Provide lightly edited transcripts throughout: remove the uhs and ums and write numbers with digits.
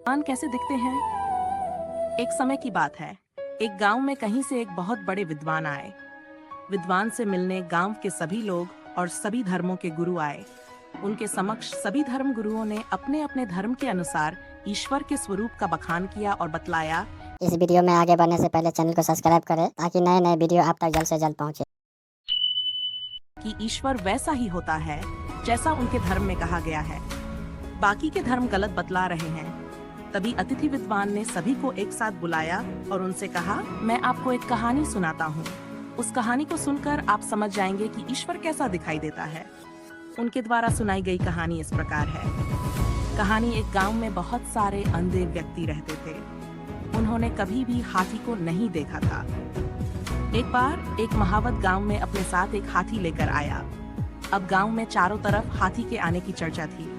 भगवान कैसे दिखते हैं? एक समय की बात है। एक गांव में कहीं से एक बहुत बड़े विद्वान आए। विद्वान से मिलने गांव के सभी लोग और सभी धर्मों के गुरु आए। उनके समक्ष सभी धर्म गुरुओं ने अपने अपने धर्म के अनुसार ईश्वर के स्वरूप का बखान किया और बतलाया इस वीडियो में आगे बढ़ने से पहले चैनल को सब्सक्राइब करें ताकि नए नए वीडियो आप तक जल्द से जल्द पहुंचे। कि ईश्वर वैसा ही होता है जैसा उनके धर्म में कहा गया है। बाकी के धर्म गलत बतला रहे हैं। तभी अतिथि विद्वान ने सभी को एक साथ बुलाया और उनसे कहा, मैं आपको एक कहानी सुनाता हूँ। उस कहानी को सुनकर आप समझ जाएंगे कि ईश्वर कैसा दिखाई देता है। उनके द्वारा सुनाई गई कहानी इस प्रकार है। कहानी एक गांव में बहुत सारे अंधे व्यक्ति रहते थे। उन्होंने कभी भी हाथी को नहीं देखा था। एक बार एक महावत गांव में अपने साथ एक हाथी लेकर आया। अब गांव में चारों तरफ हाथी के आने की चर्चा थी।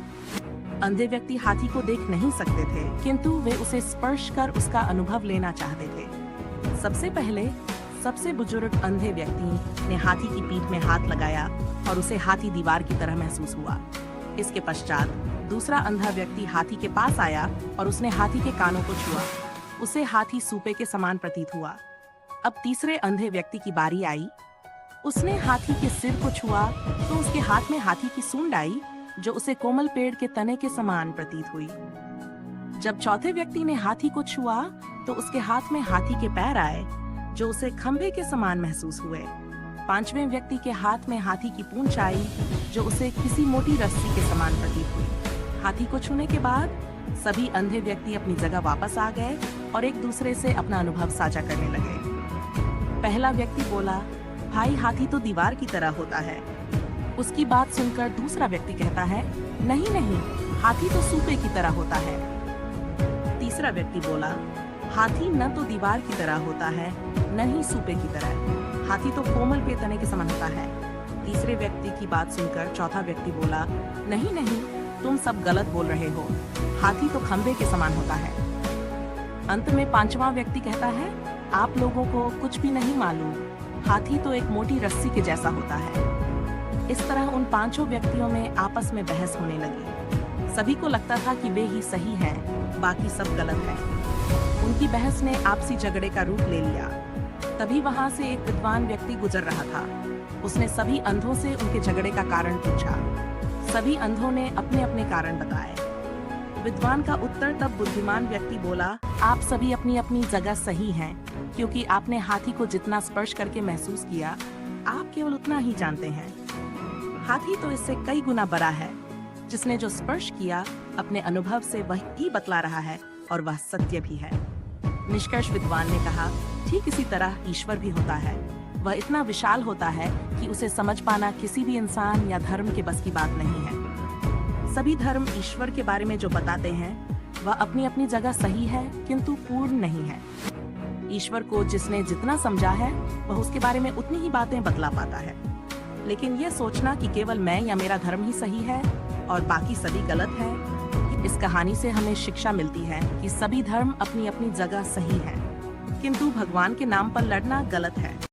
अंधे व्यक्ति हाथी को देख नहीं सकते थे, किंतु वे उसे स्पर्श कर उसका अनुभव लेना चाहते थे। सबसे पहले सबसे बुजुर्ग अंधे व्यक्ति ने हाथी की पीठ में हाथ लगाया और उसे हाथी दीवार की तरह महसूस हुआ। इसके पश्चात दूसरा अंधा व्यक्ति हाथी के पास आया और उसने हाथी के कानों को छुआ। उसे हाथी सूपे के समान प्रतीत हुआ। अब तीसरे अंधे व्यक्ति की बारी आई। उसने हाथी के सिर को छुआ तो उसके हाथ में हाथी की सूंड आई, जो उसे कोमल पेड़ के तने के समान प्रतीत हुई। जब चौथे व्यक्ति ने हाथी को छुआ तो उसके हाथ में हाथी के पैर आए, जो उसे खंभे के समान महसूस हुए। पांचवें व्यक्ति के हाथ में हाथी की पूंछ आई, जो उसे किसी मोटी रस्सी के समान प्रतीत हुई। हाथी को छूने के बाद सभी अंधे व्यक्ति अपनी जगह वापस आ गए और एक दूसरे से अपना अनुभव साझा करने लगे। पहला व्यक्ति बोला, भाई हाथी तो दीवार की तरह होता है। उसकी बात सुनकर दूसरा व्यक्ति कहता है, नहीं नहीं, हाथी तो सूपे की तरह होता है। तीसरा व्यक्ति बोला, हाथी न तो दीवार की तरह होता है न ही सूपे की तरह, हाथी तो कोमल पे तने के समान होता है। तीसरे व्यक्ति की बात सुनकर चौथा व्यक्ति बोला, नहीं नहीं, तुम सब गलत बोल रहे हो, हाथी तो खंबे के समान होता है। अंत में पांचवा व्यक्ति कहता है, आप लोगों को कुछ भी नहीं मालूम, हाथी तो एक मोटी रस्सी के जैसा होता है। इस तरह उन पांचों व्यक्तियों में आपस में बहस होने लगी। सभी को लगता था कि वे ही सही हैं, बाकी सब गलत हैं। उनकी बहस ने आपसी झगड़े का रूप ले लिया। तभी वहां से एक विद्वान व्यक्ति गुजर रहा था। उसने सभी अंधों से उनके झगड़े का कारण पूछा। सभी अंधों ने अपने अपने कारण बताए। विद्वान का उत्तर तब बुद्धिमान व्यक्ति बोला, आप सभी अपनी अपनी जगह सही हैं, क्योंकि आपने हाथी को जितना स्पर्श करके महसूस किया, आप केवल उतना ही जानते हैं। हाथी तो इससे कई गुना बड़ा है। जिसने जो स्पर्श किया, अपने अनुभव से वही बतला रहा है और वह सत्य भी है। निष्कर्ष विद्वान ने कहा, ठीक इसी तरह ईश्वर भी होता है। वह इतना विशाल होता है कि उसे समझ पाना किसी भी इंसान या धर्म के बस की बात नहीं है। सभी धर्म ईश्वर के बारे में जो बताते हैं, वह अपनी अपनी जगह सही है, किंतु पूर्ण नहीं है। ईश्वर को जिसने जितना समझा है, वह उसके बारे में उतनी ही बातें बतला पाता है। लेकिन यह सोचना कि केवल मैं या मेरा धर्म ही सही है और बाकी सभी गलत है, इस कहानी से हमें शिक्षा मिलती है कि सभी धर्म अपनी अपनी जगह सही हैं, किंतु भगवान के नाम पर लड़ना गलत है।